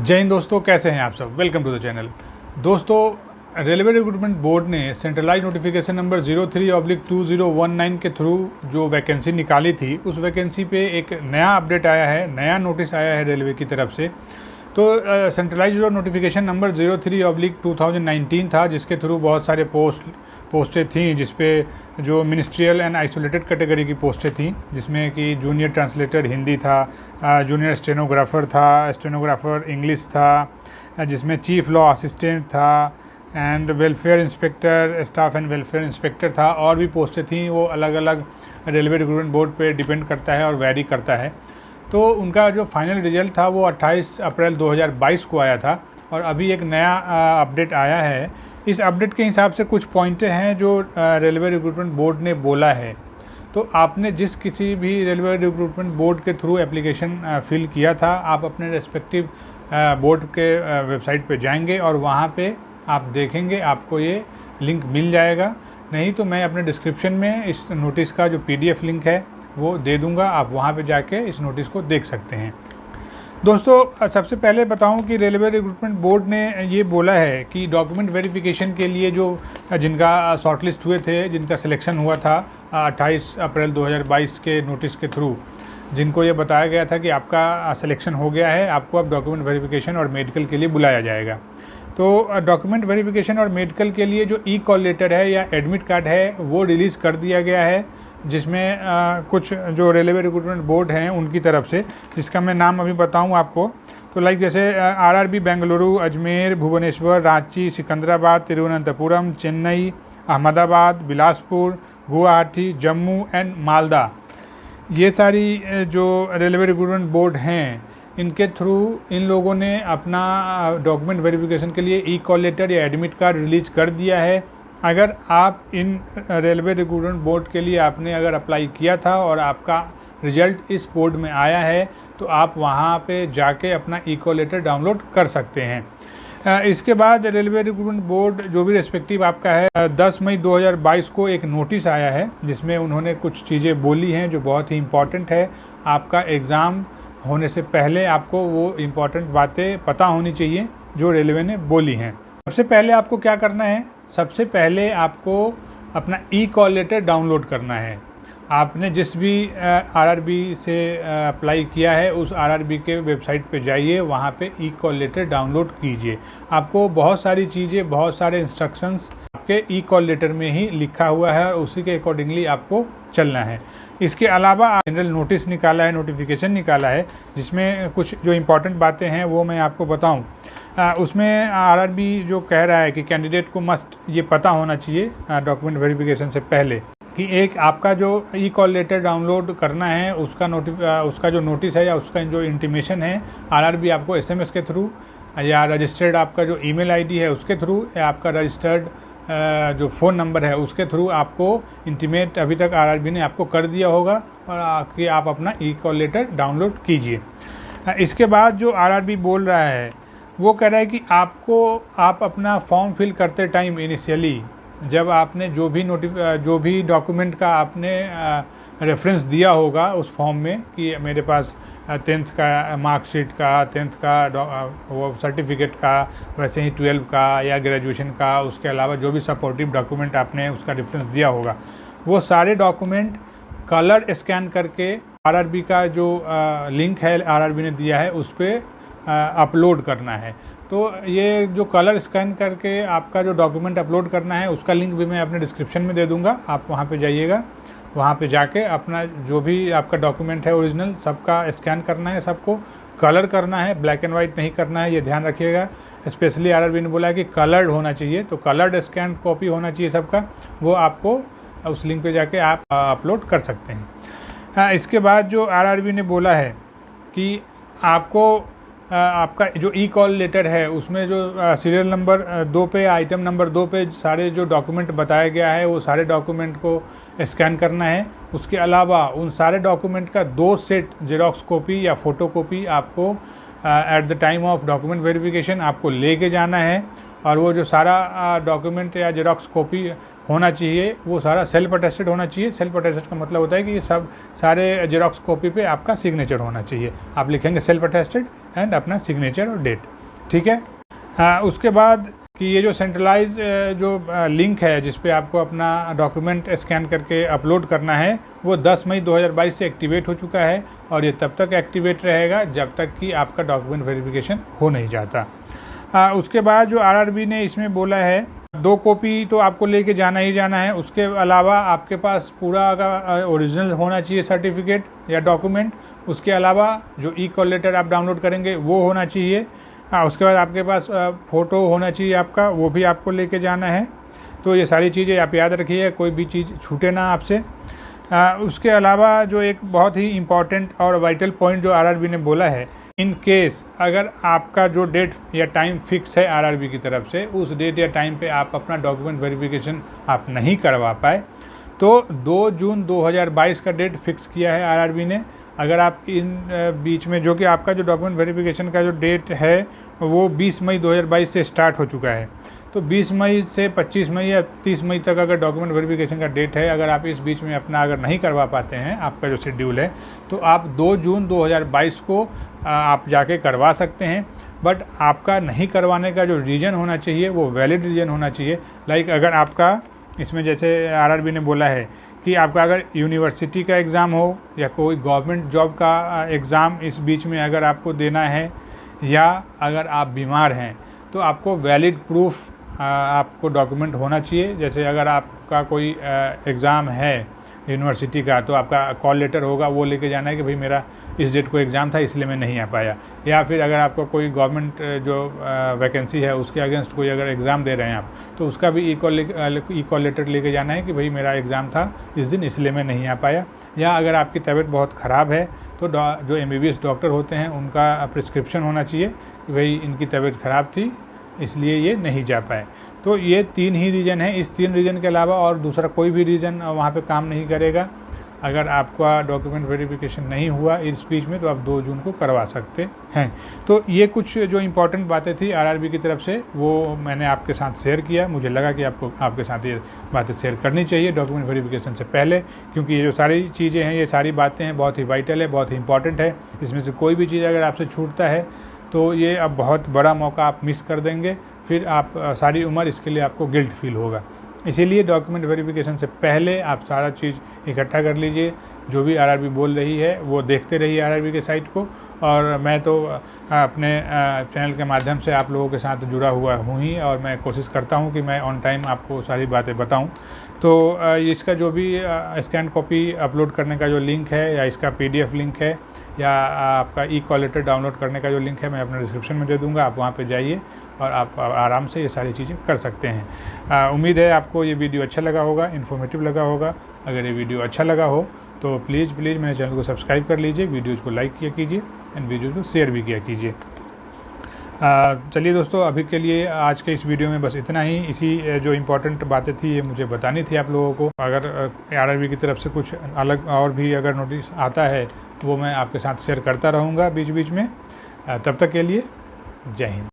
जय हिंद दोस्तों, कैसे हैं आप सब। Welcome to the channel. दोस्तों, रेलवे रिक्रूटमेंट बोर्ड ने सेंट्रलाइज नोटिफिकेशन नंबर 03/2019 के थ्रू जो वैकेंसी निकाली थी, उस वैकेंसी पे एक नया अपडेट आया है, नया नोटिस आया है रेलवे की तरफ से। तो सेंट्रलाइज जो नोटिफिकेशन नंबर 03/2019 था, जिसके थ्रू बहुत सारे पोस्टें थीं, जिसपे जो मिनिस्ट्रियल एंड आइसोलेटेड कैटेगरी की पोस्टें थीं, जिसमें कि जूनियर ट्रांसलेटर हिंदी था, जूनियर स्टेनोग्राफ़र था, स्टेनोग्राफ़र इंग्लिश था, जिसमें चीफ लॉ असिस्टेंट था and welfare inspector, staff and welfare inspector था। और भी पोस्टें थीं, वो अलग अलग रेलवे रिक्रूटमेंट बोर्ड पे डिपेंड करता है और वैरी करता है। तो उनका जो फाइनल रिजल्ट था वो 28 अप्रैल 2022 को आया था, और अभी एक नया अपडेट आया है। इस अपडेट के हिसाब से कुछ पॉइंटें हैं जो रेलवे रिक्रूटमेंट बोर्ड ने बोला है। तो आपने जिस किसी भी रेलवे रिक्रूटमेंट बोर्ड के थ्रू एप्लीकेशन फिल किया था, आप अपने रेस्पेक्टिव बोर्ड के वेबसाइट पे जाएंगे और वहाँ पे आप देखेंगे, आपको ये लिंक मिल जाएगा। नहीं तो मैं अपने डिस्क्रिप्शन में इस नोटिस का जो PDF लिंक है वो दे दूँगा, आप वहाँ पे जाके इस नोटिस को देख सकते हैं। दोस्तों, सबसे पहले बताऊं कि रेलवे रिक्रूटमेंट बोर्ड ने ये बोला है कि डॉक्यूमेंट वेरिफिकेशन के लिए जो जिनका शॉर्टलिस्ट हुए थे, जिनका सिलेक्शन हुआ था 28 अप्रैल 2022 के नोटिस के थ्रू, जिनको ये बताया गया था कि आपका सिलेक्शन हो गया है, आपको अब डॉक्यूमेंट वेरिफिकेशन और मेडिकल के लिए बुलाया जाएगा। तो डॉक्यूमेंट वेरिफिकेशन और मेडिकल के लिए जो कॉल लेटर है या एडमिट कार्ड है वो रिलीज़ कर दिया गया है, जिसमें कुछ जो रेलवे रिक्रूटमेंट बोर्ड हैं उनकी तरफ से, जिसका मैं नाम अभी बताऊं आपको। तो लाइक जैसे RRB बेंगलुरु, अजमेर, भुवनेश्वर, रांची, सिकंदराबाद, तिरुवनंतपुरम, चेन्नई, अहमदाबाद, बिलासपुर, गुवाहाटी, जम्मू एंड मालदा, ये सारी जो रेलवे रिक्रूटमेंट बोर्ड हैं, इनके थ्रू इन लोगों ने अपना डॉक्यूमेंट वेरिफिकेशन के लिए कॉल लेटर या एडमिट कार्ड रिलीज़ कर दिया है। अगर आप इन रेलवे रिक्रूटमेंट बोर्ड के लिए आपने अगर अप्लाई किया था और आपका रिजल्ट इस बोर्ड में आया है, तो आप वहां पे जाके अपना कॉल लेटर डाउनलोड कर सकते हैं। इसके बाद रेलवे रिक्रूटमेंट बोर्ड जो भी रेस्पेक्टिव आपका है, 10 मई 2022 को एक नोटिस आया है, जिसमें उन्होंने कुछ चीज़ें बोली हैं जो बहुत ही इम्पॉर्टेंट है। आपका एग्ज़ाम होने से पहले आपको वो इम्पॉर्टेंट बातें पता होनी चाहिए जो रेलवे ने बोली हैं। सबसे पहले आपको क्या करना है, सबसे पहले आपको अपना कॉल लेटर डाउनलोड करना है। आपने जिस भी RRB से अप्लाई किया है, उस RRB के वेबसाइट पे जाइए, वहाँ पे कॉल लेटर डाउनलोड कीजिए। आपको बहुत सारी चीज़ें, बहुत सारे इंस्ट्रक्शंस आपके कॉल लेटर में ही लिखा हुआ है और उसी के अकॉर्डिंगली आपको चलना है। इसके अलावा जनरल नोटिस निकाला है, नोटिफिकेशन निकाला है, जिसमें कुछ जो इम्पोर्टेंट बातें हैं वो मैं आपको बताऊँ। उसमें RRB जो कह रहा है कि कैंडिडेट को मस्ट ये पता होना चाहिए डॉक्यूमेंट वेरिफिकेशन से पहले कि एक आपका जो कॉल लेटर डाउनलोड करना है, उसका जो नोटिस है या उसका जो इंटीमेशन है, RRB आपको SMS के थ्रू या रजिस्टर्ड आपका जो ईमेल ID है उसके थ्रू, या आपका रजिस्टर्ड जो फ़ोन नंबर है उसके थ्रू आपको इंटीमेट अभी तक RRB ने आपको कर दिया होगा, और कि आप अपना कॉल लेटर डाउनलोड कीजिए। इसके बाद जो RRB बोल रहा है वो कह रहा है कि आप अपना फॉर्म फिल करते टाइम इनिशियली, जब आपने जो भी डॉक्यूमेंट का आपने रेफरेंस दिया होगा उस फॉर्म में कि मेरे पास 10th का मार्कशीट का, 10th का वो सर्टिफिकेट का, वैसे ही 12 का या ग्रेजुएशन का, उसके अलावा जो भी सपोर्टिव डॉक्यूमेंट आपने उसका रेफरेंस दिया होगा, वो सारे डॉक्यूमेंट कलर स्कैन करके RRB का जो लिंक है RRB ने दिया है उस पर अपलोड करना है। तो ये जो कलर स्कैन करके आपका जो डॉक्यूमेंट अपलोड करना है, उसका लिंक भी मैं अपने डिस्क्रिप्शन में दे दूंगा, आप वहाँ पे जाइएगा। वहाँ पे जाके अपना जो भी आपका डॉक्यूमेंट है ओरिजिनल, सबका स्कैन करना है, सबको कलर करना है, ब्लैक एंड वाइट नहीं करना है, ये ध्यान रखिएगा। स्पेशली RRB ने बोला है कि कलर्ड होना चाहिए, तो कलर्ड स्कैन कॉपी होना चाहिए सबका, वो आपको उस लिंक पे जाके आप अपलोड कर सकते हैं। इसके बाद जो RRB ने बोला है कि आपको आपका जो कॉल लेटर है उसमें जो सीरियल नंबर 2 पे, आइटम नंबर 2 पे सारे जो डॉक्यूमेंट बताया गया है, वो सारे डॉक्यूमेंट को स्कैन करना है। उसके अलावा उन सारे डॉक्यूमेंट का 2 सेट जेरॉक्स कॉपी या फ़ोटो कॉपी आपको at the time of document verification आपको लेके जाना है। और वो जो सारा डॉक्यूमेंट या जेरॉक्स कॉपी होना चाहिए वो सारा सेल्फ अटेस्टेड होना चाहिए। सेल्फ अटेस्टेड का मतलब होता है कि ये सब सारे जेरॉक्स कॉपी पे आपका सिग्नेचर होना चाहिए। आप लिखेंगे सेल्फ अटेस्टेड एंड अपना सिग्नेचर और डेट, ठीक है। उसके बाद कि ये जो सेंट्रलाइज जो लिंक है जिस पे आपको अपना डॉक्यूमेंट स्कैन करके अपलोड करना है, वो 10 मई 2022 से एक्टिवेट हो चुका है और ये तब तक एक्टिवेट रहेगा जब तक कि आपका डॉक्यूमेंट वेरिफिकेशन हो नहीं जाता। उसके बाद जो आरआरबी ने इसमें बोला है 2 कॉपी तो आपको लेके जाना ही जाना है। उसके अलावा आपके पास पूरा का ओरिजिनल होना चाहिए सर्टिफिकेट या डॉक्यूमेंट। उसके अलावा जो ई-कॉल लेटर आप डाउनलोड करेंगे वो होना चाहिए। उसके बाद आपके पास फ़ोटो होना चाहिए आपका, वो भी आपको लेके जाना है। तो ये सारी चीज़ें आप याद रखिए, कोई भी चीज़ छूटे ना आपसे। उसके अलावा जो एक बहुत ही इम्पॉर्टेंट और वाइटल पॉइंट जो आरआरबी ने बोला है, इन केस अगर आपका जो डेट या टाइम फिक्स है आरआरबी की तरफ से, उस डेट या टाइम पे आप अपना डॉक्यूमेंट वेरिफिकेशन आप नहीं करवा पाए, तो 2 जून 2022 का डेट फिक्स किया है आरआरबी ने। अगर आप इन बीच में जो कि आपका जो डॉक्यूमेंट वेरिफिकेशन का जो डेट है वो 20 मई 2022 से स्टार्ट हो चुका है, तो 20 मई से 25 मई या 30 मई तक अगर डॉक्यूमेंट वेरिफिकेशन का डेट है, अगर आप इस बीच में अपना अगर नहीं करवा पाते हैं, आपका जो शेड्यूल है, तो आप 2 जून 2022 को आप जाके करवा सकते हैं। बट आपका नहीं करवाने का जो रीज़न होना चाहिए वो वैलिड रीज़न होना चाहिए। लाइक अगर आपका इसमें जैसे आरआरबी ने बोला है कि आपका अगर यूनिवर्सिटी का एग्ज़ाम हो या कोई गवर्नमेंट जॉब का एग्ज़ाम इस बीच में अगर आपको देना है, या अगर आप बीमार हैं, तो आपको वैलिड प्रूफ आपको डॉक्यूमेंट होना चाहिए। जैसे अगर आपका कोई एग्ज़ाम है यूनिवर्सिटी का, तो आपका कॉल लेटर होगा, वो लेके जाना है कि भाई मेरा इस डेट को एग्ज़ाम था इसलिए मैं नहीं आ पाया। या फिर अगर आपका कोई गवर्नमेंट जो वैकेंसी है उसके अगेंस्ट कोई अगर एग्ज़ाम दे रहे हैं आप, तो उसका भी ई कॉल लेटर लेके जाना है कि भाई मेरा एग्ज़ाम था इस दिन इसलिए मैं नहीं आ पाया। या अगर आपकी तबीयत बहुत ख़राब है, तो जो MBBS डॉक्टर होते हैं उनका प्रिस्क्रिप्शन होना चाहिए कि भाई इनकी तबीयत ख़राब थी इसलिए ये नहीं जा पाए। तो ये 3 ही रीज़न है। इस 3 रीज़न के अलावा और दूसरा कोई भी रीज़न वहाँ पे काम नहीं करेगा। अगर आपका डॉक्यूमेंट वेरिफिकेशन नहीं हुआ इस बीच में, तो आप 2 जून को करवा सकते हैं। तो ये कुछ जो इम्पोर्टेंट बातें थी आरआरबी की तरफ से, वो मैंने आपके साथ शेयर किया। मुझे लगा कि आपके साथ ये बातें शेयर करनी चाहिए डॉक्यूमेंट वेरिफिकेशन से पहले, क्योंकि ये जो सारी चीज़ें हैं, ये सारी बातें हैं, बहुत ही वाइटल है, बहुत ही इंपॉर्टेंट है। इसमें से कोई भी चीज़ अगर आपसे छूटता है तो ये अब बहुत बड़ा मौका आप मिस कर देंगे, फिर आप सारी उम्र इसके लिए आपको गिल्ट फील होगा। इसीलिए डॉक्यूमेंट वेरिफिकेशन से पहले आप सारा चीज़ इकट्ठा कर लीजिए। जो भी आरआरबी बोल रही है वो देखते रहिए आरआरबी के साइट को। और मैं तो अपने चैनल के माध्यम से आप लोगों के साथ जुड़ा हुआ हूँ ही, और मैं कोशिश करता हूँ कि मैं ऑन टाइम आपको सारी बातें बताऊँ। तो इसका जो भी स्कैन कॉपी अपलोड करने का जो लिंक है, या इसका PDF लिंक है, या आपका ई-कॉल लेटर डाउनलोड करने का जो लिंक है, मैं अपने डिस्क्रिप्शन में दे दूँगा। आप वहाँ पे जाइए और आप आराम से ये सारी चीज़ें कर सकते हैं। उम्मीद है आपको ये वीडियो अच्छा लगा होगा, इन्फॉर्मेटिव लगा होगा। अगर ये वीडियो अच्छा लगा हो तो प्लीज़ मेरे चैनल को सब्सक्राइब कर लीजिए, वीडियोज़ को लाइक किया कीजिए एंड वीडियोज़ को शेयर भी किया कीजिए। चलिए दोस्तों, अभी के लिए आज के इस वीडियो में बस इतना ही। इसी जो इम्पोर्टेंट बातें थी ये मुझे बतानी थी आप लोगों को। अगर आरआरबी की तरफ से कुछ अलग और भी अगर नोटिस आता है, वो मैं आपके साथ शेयर करता रहूँगा बीच बीच में। तब तक के लिए जय हिंद।